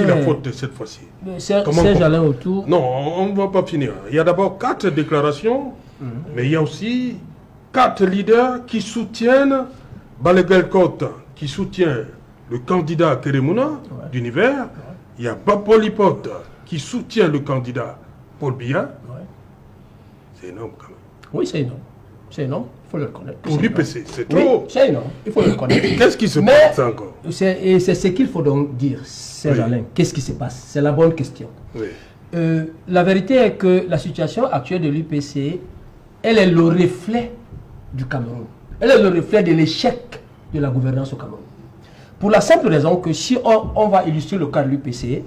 Qui la faute de cette fois-ci? Serge Alain autour. Non, on ne va pas finir. Il y a d'abord 4 déclarations, mais il y a aussi 4 leaders qui soutiennent Balaguer Kota, qui soutient le candidat Keremouna d'Univers. Il y a Bapo Lipote qui soutient le candidat Paul Biya. C'est énorme quand même. Oui, c'est énorme. C'est énorme, il faut le reconnaître. Pour l'UPC, c'est trop. Oui, c'est énorme, il faut le reconnaître. Qu'est-ce qui se passe encore? C'est ce qu'il faut donc dire, Serge Alain. Qu'est-ce qui se passe? C'est la bonne question. Oui. La vérité est que la situation actuelle de l'UPC, elle est le reflet du Cameroun. Elle est le reflet de l'échec de la gouvernance au Cameroun. Pour la simple raison que si on va illustrer le cas de l'UPC,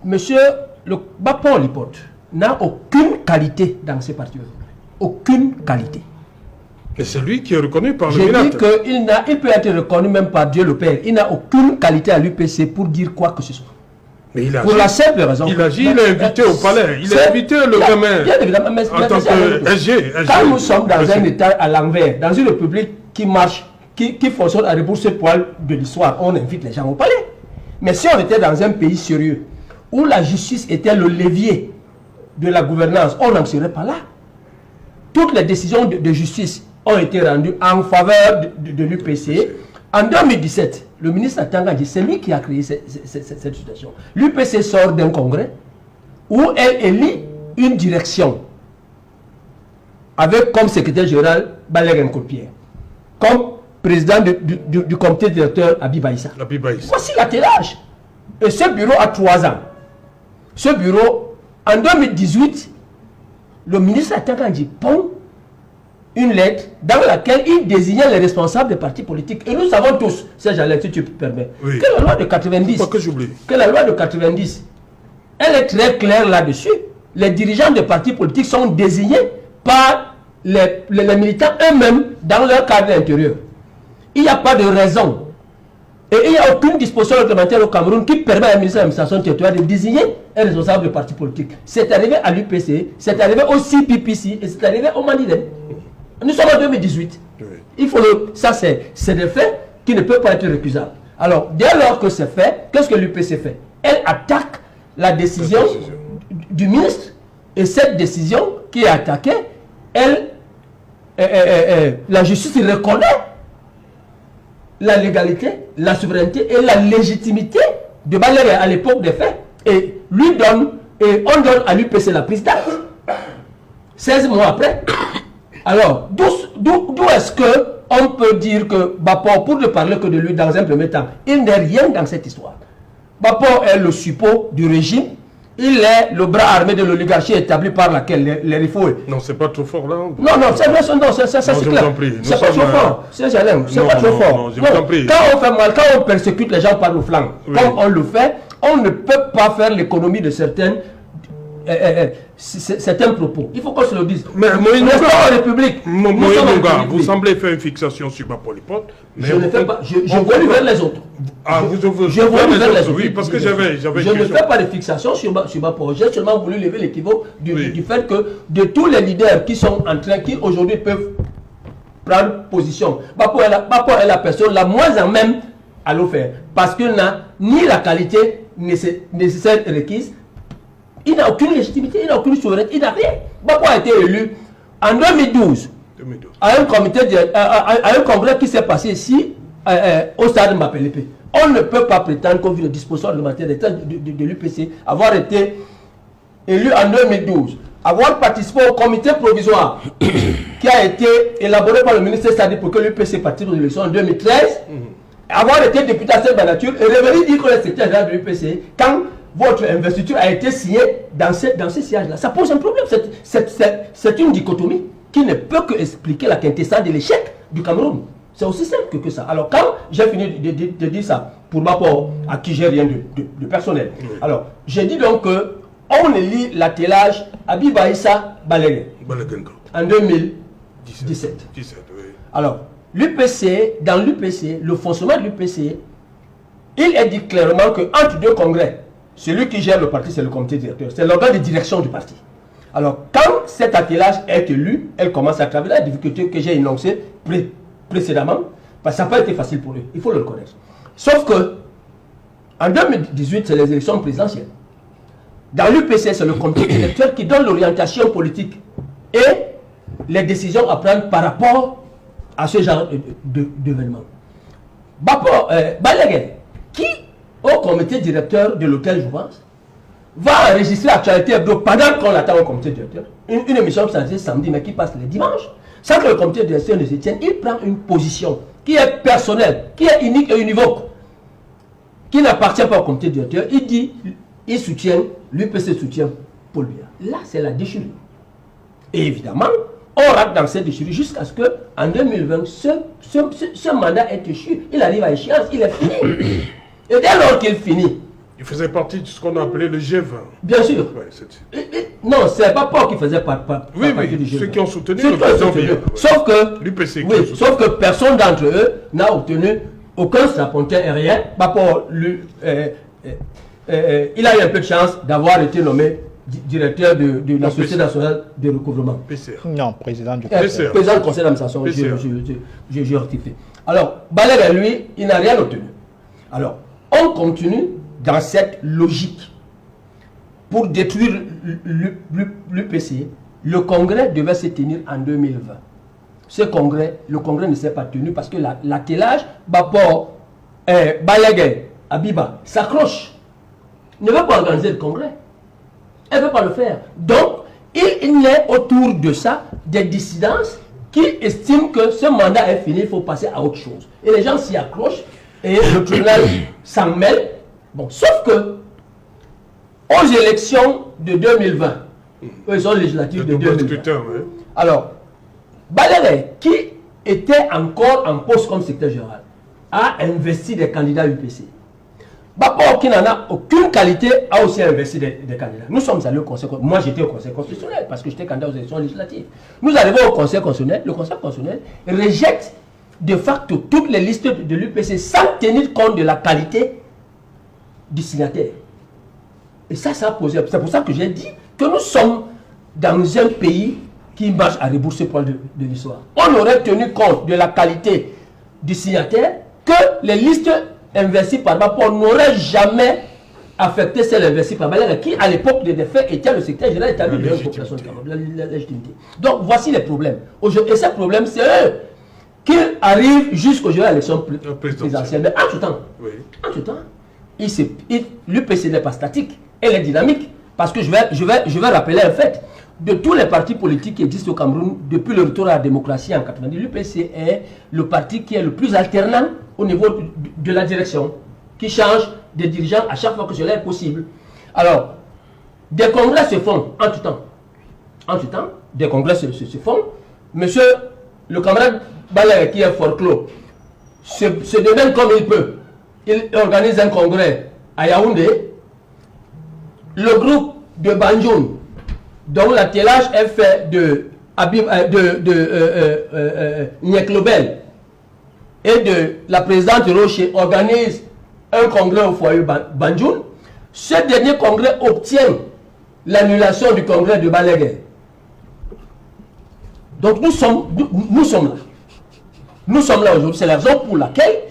monsieur Bapo Lipote n'a aucune qualité dans ces partis. Aucune qualité. Et c'est lui qui est reconnu par le J'ai Minat. dit qu'il peut être reconnu même par Dieu le Père. Il n'a aucune qualité à l'UPC pour dire quoi que ce soit. Mais il pour la simple raison. Il agit, il est invité au palais. Il a invité le gamin. Bien évidemment, mais en tant que SG. Quand nous sommes dans un état à l'envers, dans une république qui marche, qui fonctionne à rebours ce poil de l'histoire, on invite les gens au palais. Mais si on était dans un pays sérieux, où la justice était le levier de la gouvernance, on n'en serait pas là. Toutes les décisions de justice ont été rendues en faveur de l'UPC. En 2017, le ministre Atangandji, c'est lui qui a créé cette situation. L'UPC sort d'un congrès où elle élit une direction avec comme secrétaire général Balaguer Kota, comme président du comité directeur Habib Aïssa. Voici l'attelage. Et ce bureau a 3 ans. Ce bureau, en 2018, le ministre Atangandji pond une lettre dans laquelle il désignait les responsables des partis politiques. Et nous savons tous, Serge Alain, si tu me permets, que la loi de 90, que la loi de 90, elle est très claire là-dessus. Les dirigeants des partis politiques sont désignés par les militants eux-mêmes dans leur cadre intérieur. Il n'y a pas de raison. Et il n'y a aucune disposition réglementaire au Cameroun qui permet à la ministre de l'administration territoriale de désigner un responsable de parti politique. C'est arrivé à l'UPC, c'est arrivé au CPPC et c'est arrivé au Maniden. Nous sommes en 2018. Oui. Il faut ça, c'est des faits qui ne peuvent pas être récusables. Alors, dès lors que c'est fait, qu'est-ce que l'UPC fait? Elle attaque la décision du ministre. Et cette décision qui est attaquée, la justice reconnaît la légalité, la souveraineté et la légitimité de Balaguer à l'époque des faits. Et on donne à l'UPC la prise d'acte. 16 mois après. Alors, d'où est-ce qu'on peut dire que Bapo, pour ne parler que de lui dans un premier temps, il n'est rien dans cette histoire. Bapo est le suppôt du régime, il est le bras armé de l'oligarchie établi par laquelle les Rifoué. Non, c'est pas trop fort là. Non, c'est vrai, c'est clair. C'est pas trop fort. C'est pas trop fort. Quand on fait mal, quand on persécute les gens par le flanc, comme on le fait, on ne peut pas faire l'économie de certains propos. Il faut qu'on se le dise. Mais Moïse République. Vous semblez faire une fixation sur Bapo Lipote. Je ne fais pas. Je veux vers les autres. Ah, vous je veux vers les autres. Oui, parce que j'avais. Je ne fais pas de fixation sur Bapo. J'ai seulement voulu lever l'équivoque du fait que de tous les leaders qui sont en train, qui aujourd'hui peuvent prendre position, Bapo est la personne la moins en même à le faire. Parce qu'il n'a ni la qualité nécessaire et requise. Il n'a aucune légitimité, il n'a aucune souveraineté, il n'a rien. Bapo a été élu en 2012 à un congrès qui s'est passé ici au stade Mapelepe. On ne peut pas prétendre qu'au vu de dispositions réglementaires de l'UPC, avoir été élu en 2012, avoir participé au comité provisoire qui a été élaboré par le ministre Sadi pour que l'UPC participe aux élections en 2013, avoir été député à cette nature et revenir dire que le secrétaire général de l'UPC, quand votre investiture a été signée dans ces sièges-là. Ça pose un problème. C'est une dichotomie qui ne peut que expliquer la quintessence de l'échec du Cameroun. C'est aussi simple que ça. Alors, quand j'ai fini de dire ça, pour ma part, à qui j'ai rien de personnel, alors, j'ai dit donc qu'on élit l'attelage Habib Aïssa Balaguer en 2017. Alors, dans l'UPC, le fonctionnement de l'UPC, il est dit clairement qu'entre deux congrès, celui qui gère le parti, c'est le comité directeur. C'est l'organe de direction du parti. Alors, quand cet attelage est élu, elle commence à travailler la difficulté que j'ai énoncée précédemment, parce que ça n'a pas été facile pour eux. Il faut le reconnaître. Sauf que, En 2018, c'est les élections présidentielles. Dans l'UPC, c'est le comité directeur qui donne l'orientation politique et les décisions à prendre par rapport à ce genre d'événements. Balaguer, qui, au comité directeur de l'hôtel, je pense, va enregistrer Actualité Hebdo pendant qu'on attend au comité directeur. Une émission qui s'arrête samedi, mais qui passe les dimanches. Sans que le comité directeur ne se tienne, il prend une position qui est personnelle, qui est unique et univoque, qui n'appartient pas au comité directeur. Il dit, il soutient, l'UPC soutient Paul Biya. Là, c'est la déchirure. Et évidemment, on rate dans cette déchirure jusqu'à ce qu'en 2020, ce mandat est échu. Il arrive à échéance, il est fini. Et dès lors qu'il finit, il faisait partie de ce qu'on a appelé le G20. Bien sûr. Ouais, non, c'est pas Paul qui faisait partie du G20. Ceux qui ont soutenu le président Biya. Sauf que, l'UPC, sauf que personne d'entre eux n'a obtenu aucun strapontin aérien. Il a eu un peu de chance d'avoir été nommé directeur de la Société nationale de recouvrement. PCR. Non, président du PCR. Président du conseil d'administration, j'ai rectifié. Alors, Balaguer, lui, il n'a rien obtenu. Alors, on continue dans cette logique. Pour détruire l'UPC, le congrès devait se tenir en 2020. Ce congrès, le congrès ne s'est pas tenu parce que l'attelage, Balaguer, Abiba, s'accroche. Ne veut pas organiser le congrès. Elle ne veut pas le faire. Donc, il y a autour de ça des dissidences qui estiment que ce mandat est fini, il faut passer à autre chose. Et les gens s'y accrochent et le tribunal s'en mêle. Bon, sauf que aux élections de 2020, ils sont législatives de 2020. Ouais. Alors, Balaguer, qui était encore en poste comme secrétaire général, a investi des candidats UPC. Bapor, qui n'en a aucune qualité, a aussi investi des candidats. Nous sommes allés au Conseil constitutionnel. Moi, j'étais au Conseil constitutionnel parce que j'étais candidat aux élections législatives. Nous arrivons au Conseil constitutionnel. Le Conseil constitutionnel rejette de facto toutes les listes de l'UPC sans tenir compte de la qualité du signataire. Et ça a posé. C'est pour ça que j'ai dit que nous sommes dans un pays qui marche à rebours ce point de l'histoire. On aurait tenu compte de la qualité du signataire que les listes investies par Bapor n'auraient jamais affecté celles investies par Balaguer, qui à l'époque des faits était le secrétaire général établi de la population de Cameroun, la légitimité. Donc voici les problèmes. Et ces problèmes, c'est eux qui arrivent jusqu'au jour de l'élection présidentielle. Mais entre-temps, l'UPC n'est pas statique, elle est dynamique. Parce que je vais rappeler un fait. De tous les partis politiques qui existent au Cameroun, depuis le retour à la démocratie en 90, l'UPC est le parti qui est le plus alternant au niveau de la direction, qui change des dirigeants à chaque fois que cela est possible. Alors, des congrès se font entre-temps, des congrès se font. Monsieur, le camarade Balaguer qui est forclos, se démène comme il peut. Il organise un congrès à Yaoundé. Le groupe de Banjoun, dont l'attelage est fait de Nyeklobel et de la présidente Rocher, organise un congrès au foyer Banjoun. Ce dernier congrès obtient l'annulation du congrès de Balaguer. Donc nous sommes là. Nous sommes là aujourd'hui. C'est la raison pour laquelle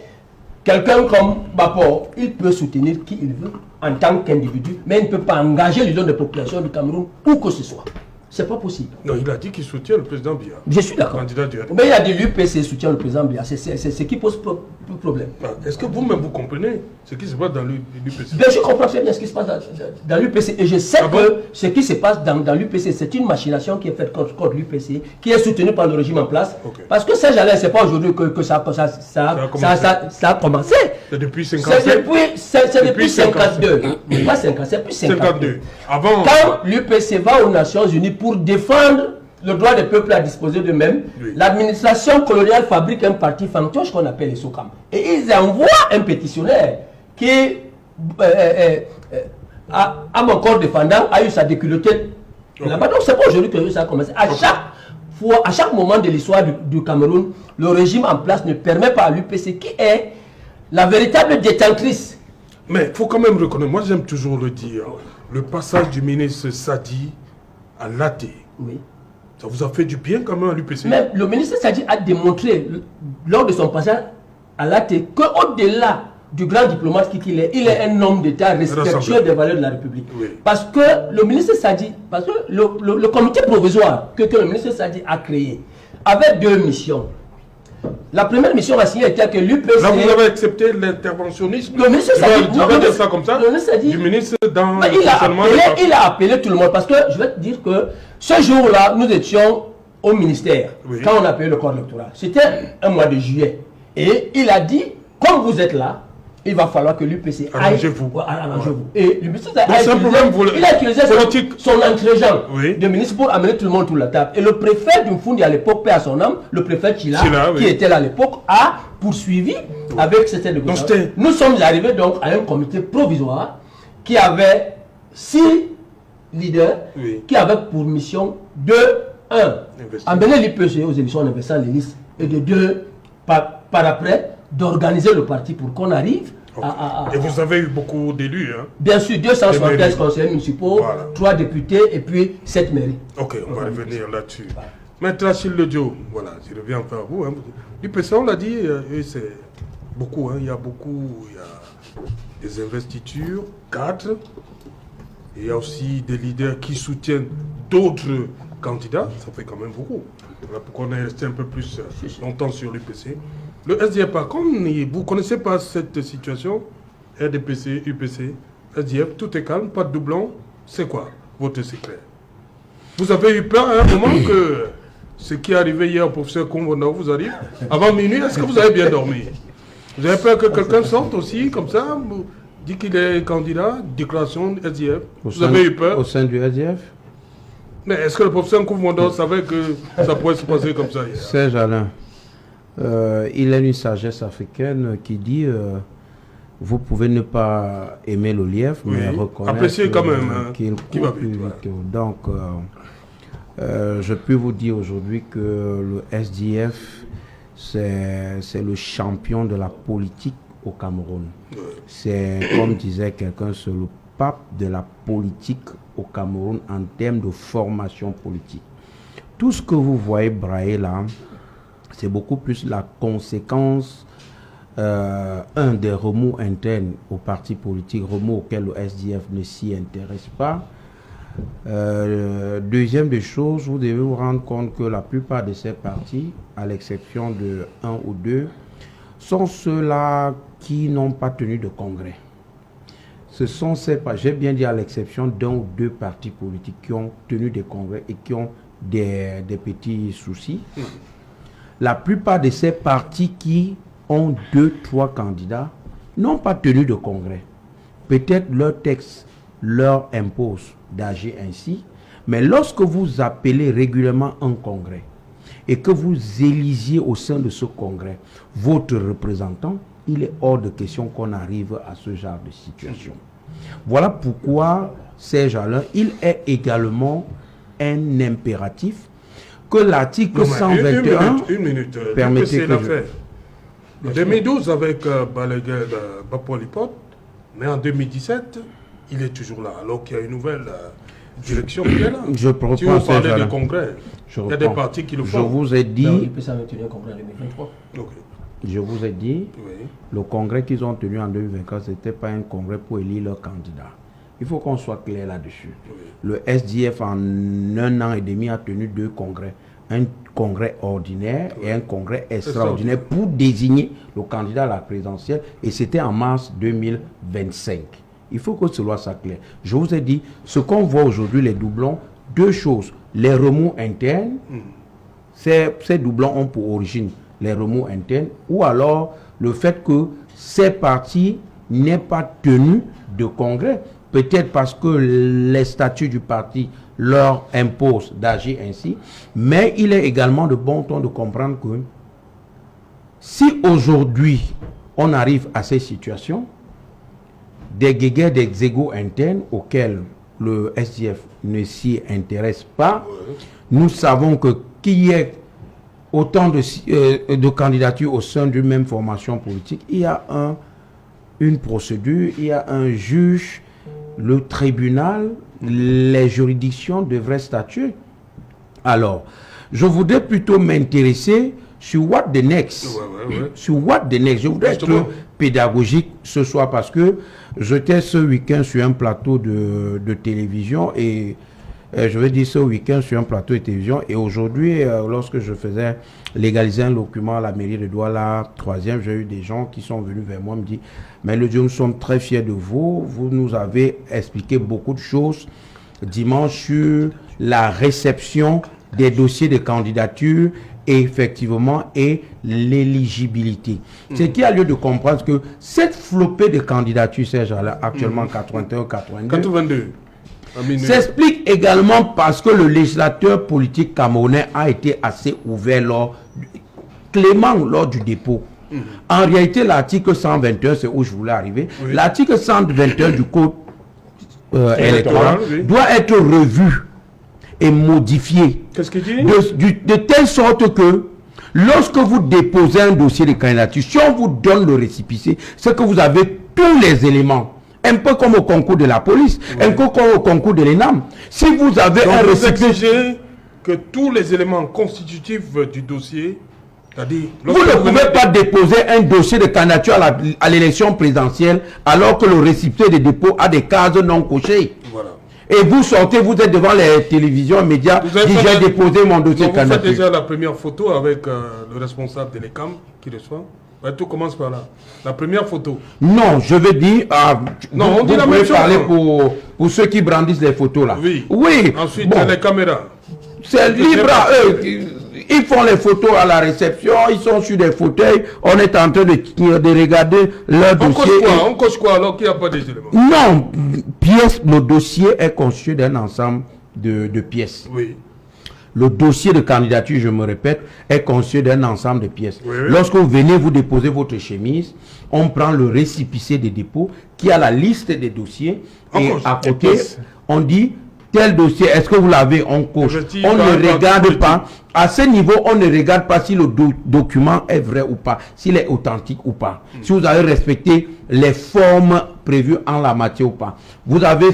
quelqu'un comme Bapor, il peut soutenir qui il veut en tant qu'individu, mais il ne peut pas engager les zones de population du Cameroun où que ce soit. C'est pas possible. Non, il a dit qu'il soutient le président Biya. Je suis d'accord. Mais il y a des l'UPC soutient le président Biya. C'est ce qui pose problème. Est-ce que vous-même vous comprenez ce qui se passe dans l'UPC? Bien, je comprends très bien ce qui se passe dans l'UPC. Et je sais que ce qui se passe dans l'UPC, c'est une machination qui est faite contre l'UPC, qui est soutenue par le régime en place. Okay. Parce que ces gens-là, c'est pas aujourd'hui que ça a commencé. C'est depuis 57. C'est depuis 52. Pas 50, c'est depuis 52. Avant, quand l'UPC va aux Nations Unies pour défendre le droit des peuples à disposer d'eux-mêmes, l'administration coloniale fabrique un parti fantoche qu'on appelle les SOCAM. Et ils envoient un pétitionnaire qui, à mon corps défendant, a eu sa déculottée là-bas. Donc c'est pas aujourd'hui que ça a commencé. À chaque moment de l'histoire du Cameroun, le régime en place ne permet pas à l'UPC, qui est la véritable détentrice. Mais il faut quand même reconnaître, moi j'aime toujours le dire, le passage du ministre Sadi à l'AT. Oui. Ça vous a fait du bien quand même à l'UPC? Mais le ministre Sadi a démontré lors de son passage à l'AT qu'au-delà du grand diplomate qu'il est. Il est un homme d'État respectueux des valeurs de la République. Oui. Parce que le ministre Sadi, parce que le comité provisoire que le ministre Sadi a créé avait deux missions. La première mission assignée était que l'UPC... Là, vous avez accepté l'interventionnisme. Le ministre Sadi... Je vais dire ça comme ça. Le ministre Sadi... Du ministre dans... Il a appelé tout le monde. Parce que, je vais te dire que ce jour-là, nous étions au ministère. Oui. Quand on a payé le corps électoral. C'était un mois de juillet. Et il a dit, comme vous êtes là, il va falloir que l'UPC aille... Arrangez-vous. Arrangez-vous. Et le ministre Sadi il a utilisé son entrégent de ministre pour amener tout le monde autour de la table. Et le préfet d'Umfundi à l'époque, paix à son âme, le préfet Chila, qui était là à l'époque, a poursuivi avec cette négociation. Nous sommes arrivés donc à un comité provisoire qui avait 6 leaders qui avaient pour mission de 1. Amener l'UPC aux élections en investissant les listes et de 2, par après, d'organiser le parti pour qu'on arrive Et vous avez eu beaucoup d'élus, hein? Bien sûr, 273 conseillers municipaux, 3 députés et puis 7 mairies. Ok, on va revenir là-dessus. Maintenant, Achille Dio, voilà, je reviens vers vous. Hein. L'UPC, on l'a dit, c'est beaucoup, hein. Il y a des investitures, 4. Il y a aussi des leaders qui soutiennent d'autres candidats, ça fait quand même beaucoup. Voilà pourquoi on est resté un peu plus longtemps sur l'UPC. Le SDF, par contre, vous ne connaissez pas cette situation. RDPC, UPC, SDF, tout est calme, pas de doublon. C'est quoi votre secret? Vous avez eu peur à un moment que ce qui est arrivé hier au professeur Kongono vous arrive avant minuit? Est-ce que vous avez bien dormi? Vous avez peur que quelqu'un sorte aussi, comme ça, dit qu'il est candidat, déclaration SDF? Vous avez eu peur? Au sein du SDF? Mais est-ce que le professeur Kongono savait que ça pourrait se passer comme ça hier? Serge Alain. Il a une sagesse africaine qui dit vous pouvez ne pas aimer le lièvre, mais reconnaître apprécier quand même qu'il court plus vite. Donc, je peux vous dire aujourd'hui que le SDF, c'est le champion de la politique au Cameroun. C'est, comme disait quelqu'un, c'est le pape de la politique au Cameroun en termes de formation politique. Tout ce que vous voyez brailler là, c'est beaucoup plus la conséquence des remous internes au parti politique, remous auxquels le SDF ne s'y intéresse pas. Deuxième des choses, vous devez vous rendre compte que la plupart de ces partis, à l'exception de 1 ou 2, sont ceux-là qui n'ont pas tenu de congrès. Ce sont j'ai bien dit à l'exception d'1 ou 2 partis politiques qui ont tenu des congrès et qui ont des petits soucis. La plupart de ces partis qui ont 2-3 candidats n'ont pas tenu de congrès. Peut-être leur texte leur impose d'agir ainsi, mais lorsque vous appelez régulièrement un congrès et que vous élisiez au sein de ce congrès votre représentant, il est hors de question qu'on arrive à ce genre de situation. Voilà pourquoi Serge Alain, il est également un impératif que l'article 121... Une minute. Permettez que en 2012 avec Balaguer Bapolipot, mais en 2017, il est toujours là, alors qu'il y a une nouvelle direction qui est là. Je reprends, si vous parlez de congrès, il y a des partis qui le font. Je vous ai dit... Il peut s'en tenir un congrès en 2023. Je vous ai dit, le congrès qu'ils ont tenu en 2024, ce n'était pas un congrès pour élire leur candidat. Il faut qu'on soit clair là-dessus. Le SDF, en 1 an et demi, a tenu 2 congrès. Un congrès ordinaire et un congrès extraordinaire pour désigner le candidat à la présidentielle. Et c'était en mars 2025. Il faut que cela soit clair. Je vous ai dit, ce qu'on voit aujourd'hui, les doublons, 2 choses. Les remous internes, ces doublons ont pour origine les remous internes, ou alors le fait que ces partis n'aient pas tenu de congrès. Peut-être parce que les statuts du parti leur imposent d'agir ainsi, mais il est également de bon ton de comprendre que si aujourd'hui on arrive à ces situations, des guéguerres, des égos internes auxquels le SDF ne s'y intéresse pas, nous savons que qu'il y ait autant de candidatures au sein d'une même formation politique, il y a une procédure, il y a un juge, le tribunal, les juridictions devraient statuer. Alors, je voudrais plutôt m'intéresser sur what the next. Sur what the next. Je voudrais être pédagogique ce soir parce que j'étais ce week-end sur un plateau de télévision et je vais dire ce week-end sur un plateau de télévision et aujourd'hui, lorsque je faisais légaliser un document à la mairie de Douala, 3e, j'ai eu des gens qui sont venus vers moi me dire mais le Dieu, nous sommes très fiers de vous. Vous nous avez expliqué beaucoup de choses dimanche sur la réception des dossiers de candidature et effectivement et l'éligibilité. Ce qui a lieu de comprendre que cette flopée de candidatures, Serge, actuellement 81, 82, s'explique également parce que le législateur politique camerounais a été assez ouvert clément lors du dépôt. En réalité, l'article 121, c'est où je voulais arriver, l'article 121 du code électoral doit être revu et modifié. Qu'est-ce qu'il dit? De telle sorte que lorsque vous déposez un dossier de candidature, si on vous donne le récépissé, c'est que vous avez tous les éléments. Un peu comme au concours de la police, un peu comme au concours de l'ENAM. Si vous avez un récépissé, que tous les éléments constitutifs du dossier, c'est-à-dire... Vous ne pouvez pas déposer un dossier de candidature à l'élection présidentielle alors que le récipient de dépôt a des cases non cochées. Voilà. Et vous sortez, vous êtes devant les télévisions, médias, j'ai déposé mon dossier de candidature. Vous faites déjà la première photo avec le responsable de l'ECAM qui reçoit. Ouais, tout commence par là. La première photo. Non, je veux dire... non, on dit vous la pouvez même chose. Parler pour ceux qui brandissent les photos là. Oui. Oui. Ensuite, les caméras. C'est libre à eux. Ils font les photos à la réception, ils sont sur des fauteuils, on est en train de regarder leur dossier. On coche quoi alors qu'il n'y a pas des éléments? Non, le dossier est constitué d'un ensemble de pièces. Oui. Le dossier de candidature, je me répète, est constitué d'un ensemble de pièces. Oui. Lorsque vous venez vous déposer votre chemise, on prend le récépissé des dépôts qui a la liste des dossiers et à côté, on dit tel dossier, est-ce que vous l'avez? On coche. On ne regarde pas. À ce niveau, on ne regarde pas si le document est vrai ou pas, s'il est authentique ou pas, si vous avez respecté les formes prévues en la matière ou pas. Vous avez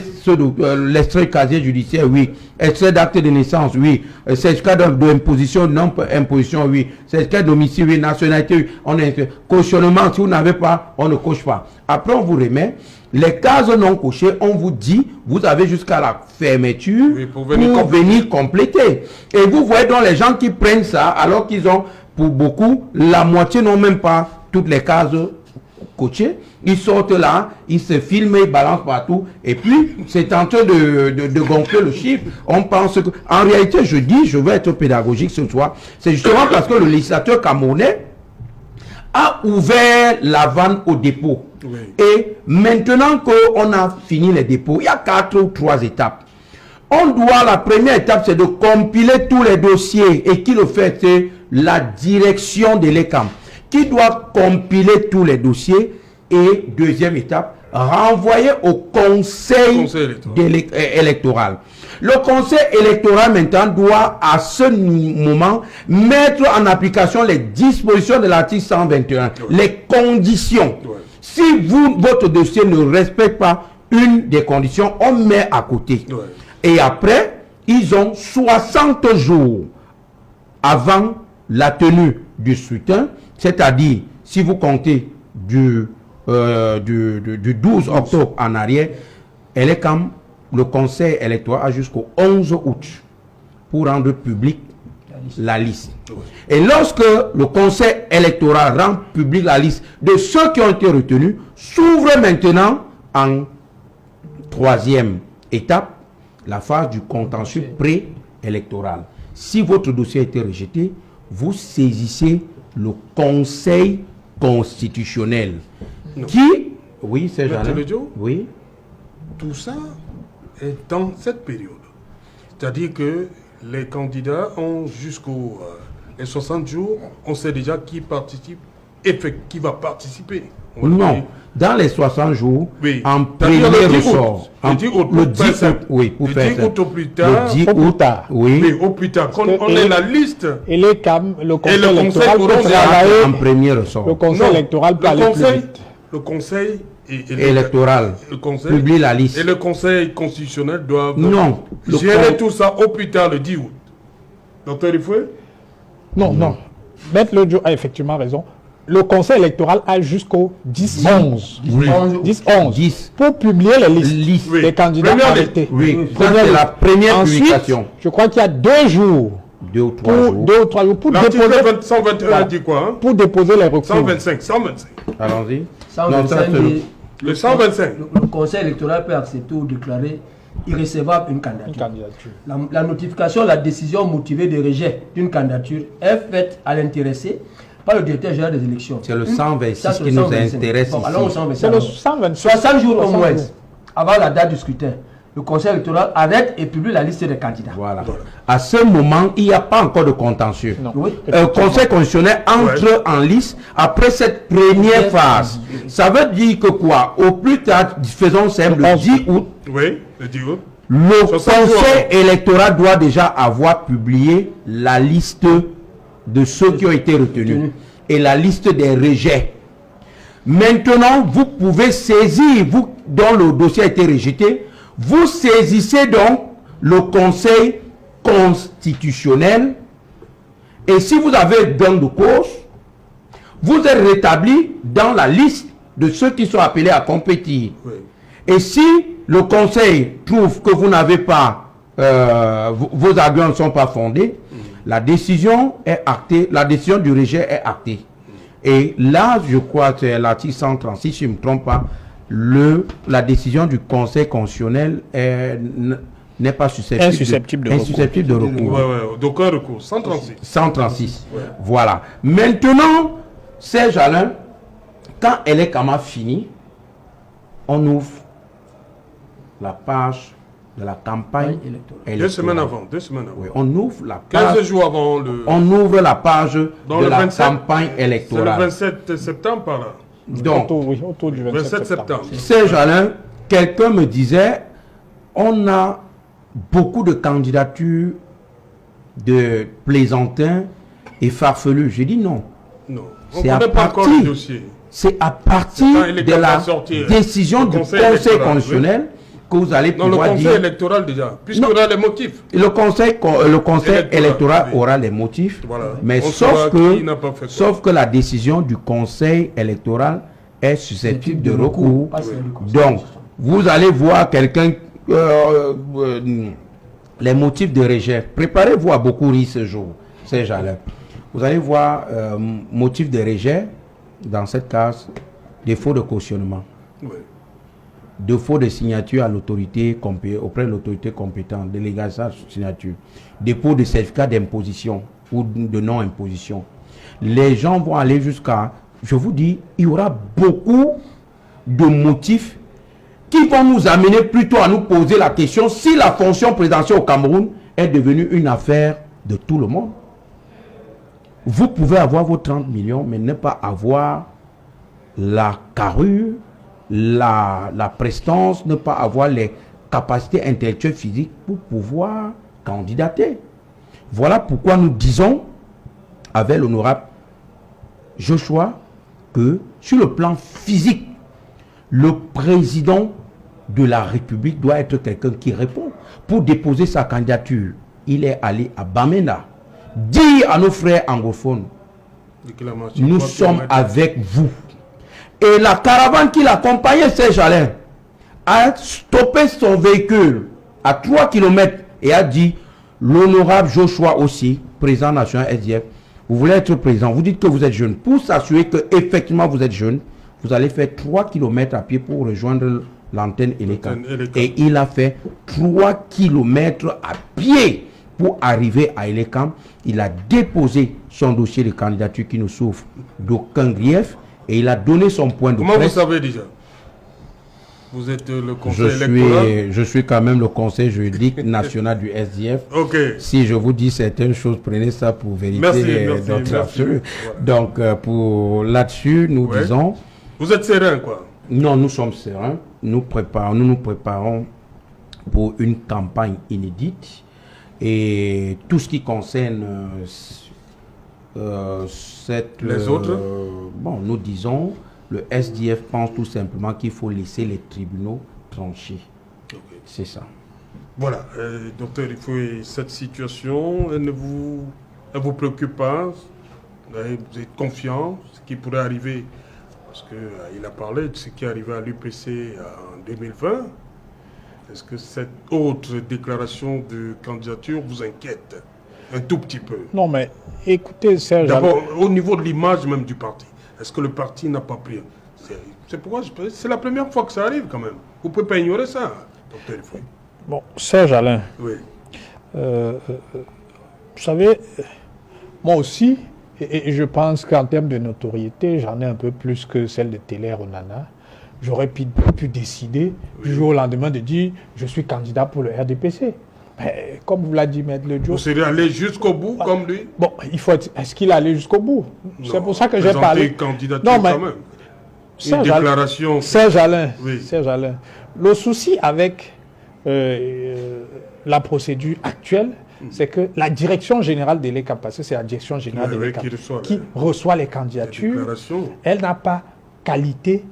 l'extrait casier judiciaire, oui. Extrait d'acte de naissance, oui. Certificat d'imposition, non-imposition, oui. Certificat de domicile, oui. Nationalité, oui. On est cautionnement, si vous n'avez pas, on ne coche pas. Après, on vous remet. Les cases non cochées, on vous dit, vous avez jusqu'à la fermeture pour venir compléter. Et vous voyez donc les gens qui prennent ça, alors qu'ils ont, pour beaucoup, la moitié n'ont même pas toutes les cases coachées. Ils sortent là, ils se filment, ils balancent partout. Et puis, c'est en train de gonfler le chiffre. On pense que, en réalité, je dis, je veux être pédagogique ce soir. C'est justement parce que le législateur camerounais a ouvert la vanne au dépôt. Oui. Et maintenant qu'on a fini les dépôts, il y a 4 ou 3 étapes. La première étape, c'est de compiler tous les dossiers. Et qui le fait, c'est la direction de l'ECAM, qui doit compiler tous les dossiers. Et deuxième étape, renvoyer au conseil électoral. Le conseil électoral maintenant doit à ce moment mettre en application les dispositions de l'article 121, les conditions. Si votre dossier ne respecte pas une des conditions, on met à côté. Et après, ils ont 60 jours avant la tenue du scrutin, c'est-à-dire, si vous comptez du 12 octobre en arrière, le conseil électoral a jusqu'au 11 août pour rendre public la liste. Et lorsque le conseil électoral rend public la liste de ceux qui ont été retenus, s'ouvre maintenant en 3e étape la phase du contentieux préélectoral. Si votre dossier a été rejeté, vous saisissez le conseil constitutionnel qui... Oui, c'est Jean. Oui. Tout ça est dans cette période. C'est-à-dire que les candidats ont jusqu'aux les 60 jours, on sait déjà qui participe et qui va participer. Non, dans les 60 jours, oui. En premier ressort. Le 10 août, oui, pour faire le 10 août au plus tard. Le 10 août, oui. Oui, au plus tard. Quand on ait la liste. Et le conseil électoral peut travailler en premier ressort. Le conseil électoral peut aller plus vite. Le conseil électoral publie la liste. Et le conseil constitutionnel doit gérer tout ça au plus tard le 10 août. Docteur Rifoué? Non. Maître Lodjo a effectivement raison. Le conseil électoral a jusqu'au 10-11. Oui. 10-11. 10. Pour publier les listes Oui. des candidats Première arrêtés. Oui, ça c'est la première Ensuite, publication. je crois qu'il y a 2 jours. 2 ou 3 Pour, jours. 2 ou 3 jours pour L'article déposer, 121 voilà, dit quoi, hein? pour déposer les recours. 125. Allons-y. 125 c'est dit- Le 125. Le conseil électoral peut accepter ou déclarer irrécevable une Une candidature. candidature. La notification, la décision motivée de rejet d'une candidature est faite à l'intéressé par le directeur général des élections. C'est le 126 Ça, c'est qui le nous 125. intéresse Bon, ici. allons au C'est 125. le 126. 60 jours au 60 moins jours. avant la date du scrutin. Le conseil électoral arrête et publie la liste des candidats. Voilà. À ce moment, il n'y a pas encore de contentieux. Non. Oui. Conseil constitutionnel entre en lice après cette première phase. Ça veut dire que quoi? Au plus tard, faisons simple, le 10 août, Oui, le 10 août. le 60 jours conseil avant. électoral doit déjà avoir publié la liste de ceux qui ont été retenus et la liste des rejets. Maintenant, vous pouvez saisir, vous dont le dossier a été rejeté, vous saisissez donc le conseil constitutionnel et si vous avez gain de cause, vous êtes rétabli dans la liste de ceux qui sont appelés à compétir. Oui. Et si le conseil trouve que vous n'avez pas, vos arguments ne sont pas fondés, la décision est actée, la décision du rejet est actée. Et là, je crois que c'est l'article 136, si je ne me trompe pas, la décision du conseil constitutionnel n'est pas susceptible de recours. Ouais. Donc un recours. 136. 136. Voilà. Maintenant, Serge Alain, quand elle est quand même finie, on ouvre la page de la campagne électorale. 2 semaines avant. Oui, on ouvre la page. 15 jours avant le. On ouvre la page Dans de le la 27, campagne C'est le électorale. 27 septembre par là. Donc, Autour du 27 septembre. Serge Alain, quelqu'un me disait, on a beaucoup de candidatures de plaisantins et farfelus. J'ai dit non. Non. On C'est ne à connaît pas encore partir- le dossier. C'est à partir C'est quand il est de la capable de sortir, décision le du conseil conseil électoral, constitutionnel que vous allez Non, le pouvoir conseil dire. électoral déjà. Puisqu'on Non. a les motifs. Le conseil Électoral, électoral oui. aura les motifs, Voilà. mais On saura qui n'a pas fait quoi. sauf que la décision du conseil électoral est susceptible de recours. Pas celle du conseil Donc, constitutionnel. vous allez voir quelqu'un, les motifs de rejet. Préparez-vous à beaucoup rire ce jour, ces gens-là. Vous allez voir motifs de rejet, dans cette case, défaut de cautionnement. Oui. Défaut de signature à l'autorité auprès de l'autorité compétente, délégation de signature, dépôt de certificat d'imposition ou de non-imposition. Les gens vont aller jusqu'à, je vous dis, il y aura beaucoup de motifs qui vont nous amener plutôt à nous poser la question si la fonction présidentielle au Cameroun est devenue une affaire de tout le monde. Vous pouvez avoir vos 30 millions, mais ne pas avoir la carrure, la prestance, ne pas avoir les capacités intellectuelles physiques pour pouvoir candidater. Voilà pourquoi nous disons, avec l'honorable Joshua, que sur le plan physique, le président de la République doit être quelqu'un qui répond. Pour déposer sa candidature, il est allé à Bamenda, dire à nos frères anglophones, nous sommes avec vous. Et la caravane qui l'accompagnait, Serge Alain, a stoppé son véhicule à 3 km et a dit, l'honorable Joshua aussi, président national SDF, vous voulez être président, vous dites que vous êtes jeune. Pour s'assurer que effectivement vous êtes jeune, vous allez faire 3 km à pied pour rejoindre l'antenne Elecam. Et il a fait 3 km à pied pour arriver à Elecam. Il a déposé son dossier de candidature qui ne souffre d'aucun grief et il a donné son point de presse. Comment vous savez déjà? Vous êtes le conseil électoral? Je suis quand même le conseil juridique national du SDF. Ok. Si je vous dis certaines choses, prenez ça pour vérité. Merci. Voilà. Donc, pour là-dessus, nous disons... Vous êtes serein, quoi? Non, nous sommes sereins. Nous nous préparons pour une campagne inédite. Et tout ce qui concerne les autres bon, nous disons... Le SDF pense tout simplement qu'il faut laisser les tribunaux trancher. Okay. C'est ça. Voilà, docteur, cette situation, elle ne vous préoccupe pas? Vous êtes confiant, ce qui pourrait arriver, parce qu'il a parlé de ce qui est arrivé à l'UPC en 2020. Est-ce que cette autre déclaration de candidature vous inquiète un tout petit peu? Non, mais écoutez, Serge... D'abord, au niveau de l'image même du parti, est-ce que le parti n'a pas pris? C'est pourquoi c'est la première fois que ça arrive quand même. Vous ne pouvez pas ignorer ça, docteur Ifoué. Bon, Serge Alain, Oui. vous savez, moi aussi, et je pense qu'en termes de notoriété, j'en ai un peu plus que celle de Télé Onana. J'aurais pu décider du jour au lendemain de dire je suis candidat pour le RDPC. Mais, comme vous l'a dit Maître Le Diop. Vous seriez allé jusqu'au bout comme lui? Bon, est-ce qu'il est allé jusqu'au bout? C'est pour ça que j'ai parlé. Candidature Non, mais quand même. Une déclaration. Serge Alain, Oui. Serge Alain, le souci avec la procédure actuelle, c'est que la direction générale de l'ECAP, parce que c'est la direction générale de l'ECAP qui reçoit les candidatures, elle n'a pas qualité,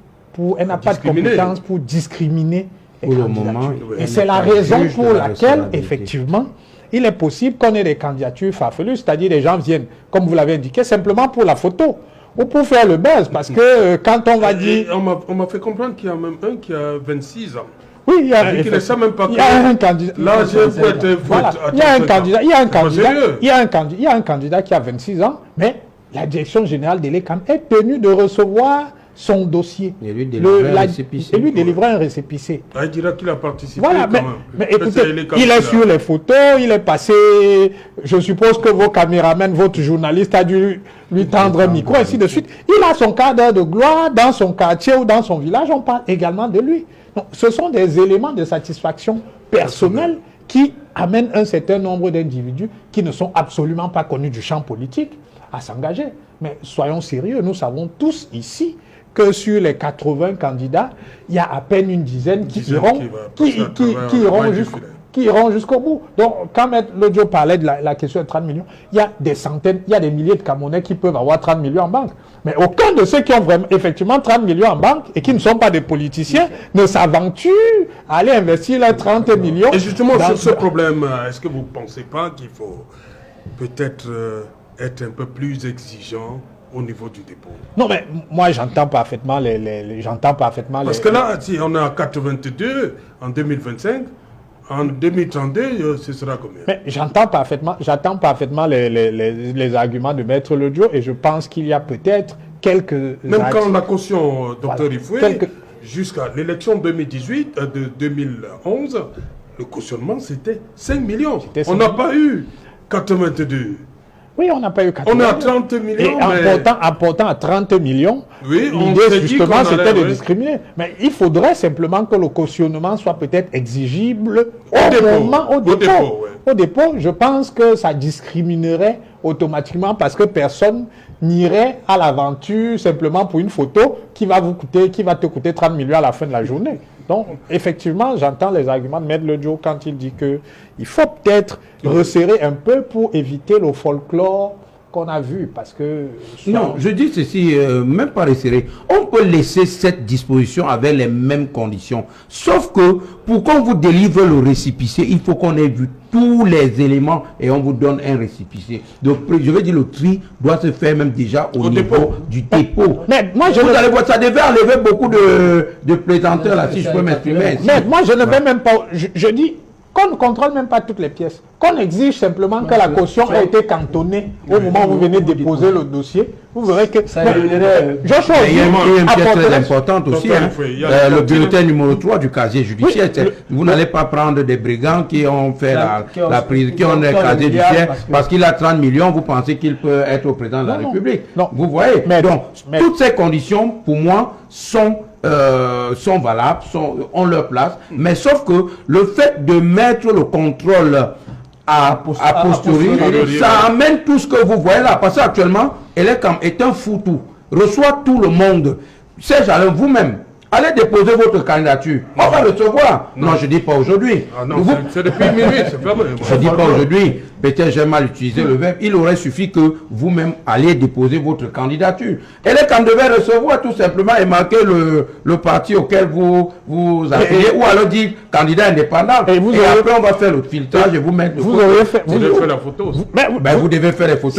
elle n'a pas de compétence pour discriminer les candidatures. Et c'est la raison pour laquelle, effectivement, il est possible qu'on ait des candidatures farfelues, c'est-à-dire les gens viennent, comme vous l'avez indiqué, simplement pour la photo. Ou pour faire le buzz, parce que quand on va dire... On m'a fait comprendre qu'il y a même un qui a 26 ans. Oui, il y a, il ça même pas il y a un candidat. Là, il y a un candidat qui a 26 ans, mais la direction générale de l'ECAM est tenue de recevoir son dossier. Et lui délivrer un récépissé. Il dira qu'il a participé voilà, quand même. Mais écoutez, il est sur les photos, il est passé... Je suppose que vos caméramans, votre journaliste a dû lui tendre un micro, ainsi de suite. Il a son quart d'heure de gloire dans son quartier ou dans son village, on parle également de lui. Donc, ce sont des éléments de satisfaction personnelle qui amènent un certain nombre d'individus qui ne sont absolument pas connus du champ politique à s'engager. Mais soyons sérieux, nous savons tous ici que sur les 80 candidats, il y a à peine une dizaine qui iront jusqu'au bout. Donc, quand M. Le Diop parlait de la question de 30 millions, il y a des centaines, il y a des milliers de Camerounais qui peuvent avoir 30 millions en banque. Mais aucun de ceux qui ont vraiment, effectivement 30 millions en banque et qui ne sont pas des politiciens ne s'aventure à aller investir les 30 millions. Et justement, sur ce problème, est-ce que vous ne pensez pas qu'il faut peut-être être un peu plus exigeant au niveau du dépôt? Non, mais moi, j'entends parfaitement Parce que là, si on est à 82 en 2025, en 2032, ce sera combien? Mais j'entends parfaitement les arguments de Maître Le Diop et je pense qu'il y a peut-être quelques... Même quand la caution, docteur Ifoué, jusqu'à l'élection 2018, de 2011, le cautionnement c'était 5 millions. On n'a pas eu 82. Oui, on n'a pas eu 80 millions. On est à 30 millions. Et en portant à 30 millions, oui, l'idée justement c'était de discriminer. Mais il faudrait simplement que le cautionnement soit peut-être exigible au dépôt. Je pense que ça discriminerait automatiquement parce que personne n'irait à l'aventure simplement pour une photo qui va te coûter 30 millions à la fin de la journée. Donc, effectivement, j'entends les arguments de Maître Le Diop quand il dit qu'il faut peut-être resserrer un peu pour éviter le folklore qu'on a vu, parce que... Non, je dis ceci, même pas resserrer. On peut laisser cette disposition avec les mêmes conditions. Sauf que, pour qu'on vous délivre le récépissé, il faut qu'on ait vu tous les éléments et on vous donne un récépissé. Donc, je veux dire, le tri doit se faire même déjà au niveau du dépôt. Mais moi, vous allez voir, ça devait enlever beaucoup de plaisanteurs là, si je peux m'exprimer. Mais moi, je ne vais même pas... Je dis... qu'on ne contrôle même pas toutes les pièces, qu'on exige simplement que la caution ait été cantonnée au moment où vous venez déposer le dossier, vous verrez que... Ça éliminerait... Il y a une pièce très importante aussi, le bulletin numéro 3 du casier judiciaire. Vous n'allez pas prendre des brigands qui ont fait la prise, qui ont le casier judiciaire, parce qu'il a 30 millions, vous pensez qu'il peut être au président de la République. Vous voyez. Donc, toutes ces conditions, pour moi, sont valables, ont leur place, mais sauf que le fait de mettre le contrôle à posteriori, ça amène tout ce que vous voyez là, parce qu'actuellement, Elecam est un foutou, reçoit tout le monde. Serge Alain, vous-même, allez déposer votre candidature. On va recevoir. Non, je ne dis pas aujourd'hui. Ah non, c'est depuis minuit, c'est fermé. Je ne dis pas aujourd'hui. Peut-être j'ai mal utilisé le verbe. Il aurait suffi que vous-même alliez déposer votre candidature. Et les candidats devaient recevoir tout simplement et marquer le parti auquel vous affiliez, ou alors dire candidat indépendant. Et après, on va faire le filtrage et vous mettre... Vous devez faire la photo. Vous devez faire les photos.